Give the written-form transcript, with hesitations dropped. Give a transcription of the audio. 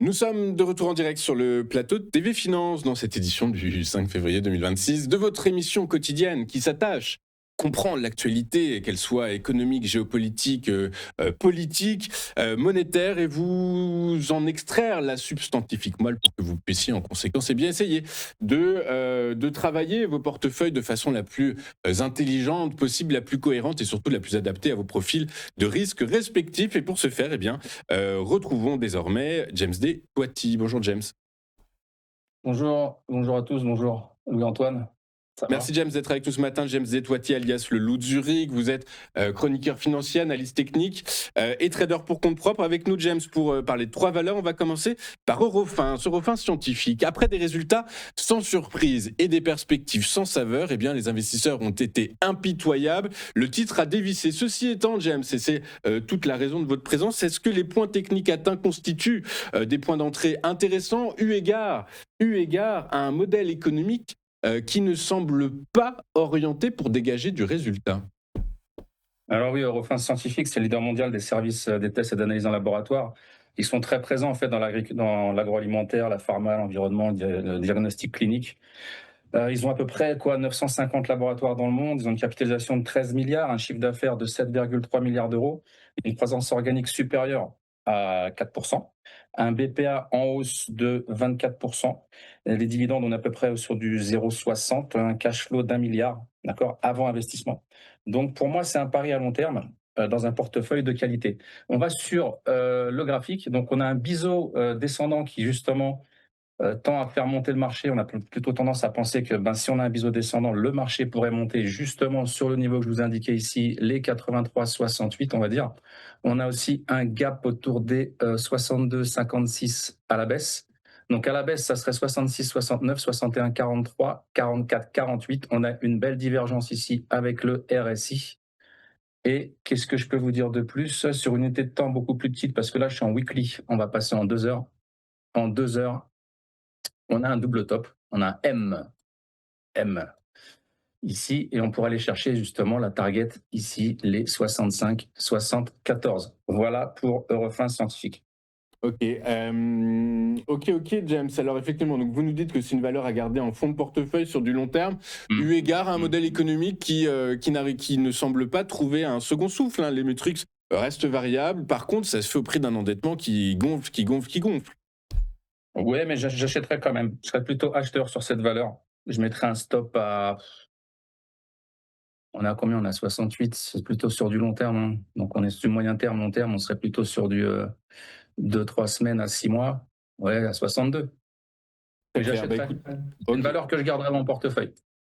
Nous sommes de retour en direct sur le plateau de TV Finance dans cette édition du 5 février 2026 de votre émission quotidienne qui s'attache à comprendre l'actualité, qu'elle soit économique, géopolitique, politique, monétaire, et vous en extraire la substantifique moelle pour que vous puissiez en conséquence bien essayer de travailler vos portefeuilles de façon la plus intelligente possible, la plus cohérente et surtout la plus adaptée à vos profils de risque respectifs. Et pour ce faire, retrouvons désormais James D. Toiti. Bonjour James. Bonjour à tous, bonjour Louis-Antoine, ça Merci va? James d'être avec nous ce matin. James D. Toiti alias le Loup de Zurich. Vous êtes chroniqueur financier, analyste technique et trader pour compte propre. Avec nous James pour parler de trois valeurs. On va commencer par Eurofins, Eurofins scientifique. Après des résultats sans surprise et des perspectives sans saveur, les investisseurs ont été impitoyables. Le titre a dévissé. Ceci étant James, et c'est toute la raison de votre présence, est-ce que les points techniques atteints constituent des points d'entrée intéressants eu égard à un modèle économique qui ne semble pas orienté pour dégager du résultat? Alors oui, Eurofins Scientifique, c'est le leader mondial des services des tests et d'analyse en laboratoire. Ils sont très présents en fait dans l'agroalimentaire, la pharma, l'environnement, le diagnostic clinique. Ils ont à peu près 950 laboratoires dans le monde, ils ont une capitalisation de 13 milliards, un chiffre d'affaires de 7,3 milliards d'euros, une croissance organique supérieure à 4%, un BPA en hausse de 24%, les dividendes on est à peu près sur du 0,60, un cash flow d'1 milliard, d'accord, avant investissement. Donc pour moi, c'est un pari à long terme dans un portefeuille de qualité. On va sur le graphique, donc on a un biseau descendant qui justement tend à faire monter le marché. On a plutôt tendance à penser que si on a un biseau descendant, le marché pourrait monter justement sur le niveau que je vous indiquais ici, les 83,68, on va dire. On a aussi un gap autour des 62,56 à la baisse. Donc à la baisse, ça serait 66, 69, 61, 43, 44, 48. On a une belle divergence ici avec le RSI. Et qu'est-ce que je peux vous dire de plus sur une unité de temps beaucoup plus petite, parce que là, je suis en weekly. On va passer en 2 heures. En 2 heures, on a un double top, on a un M ici, et on pourra aller chercher justement la target ici, les 65, 74. Voilà pour Eurofins Scientifique. Ok, James. Alors effectivement, donc vous nous dites que c'est une valeur à garder en fond de portefeuille sur du long terme, eu Mm. égard à un Mm. modèle économique qui ne semble pas trouver un second souffle, hein. Les métriques restent variables. Par contre, ça se fait au prix d'un endettement qui gonfle, qui gonfle, qui gonfle. Ouais, mais j'achèterais quand même. Je serais plutôt acheteur sur cette valeur. Je mettrais un stop à. On a combien? On a 68. C'est plutôt sur du long terme, hein. Donc on est sur du moyen terme, long terme. On serait plutôt sur du 2, 3 semaines à 6 mois. Ouais, à 62. Très Et clair. Bah j'achèterais. écoute, C'est une ok. valeur que je garderai dans mon portefeuille.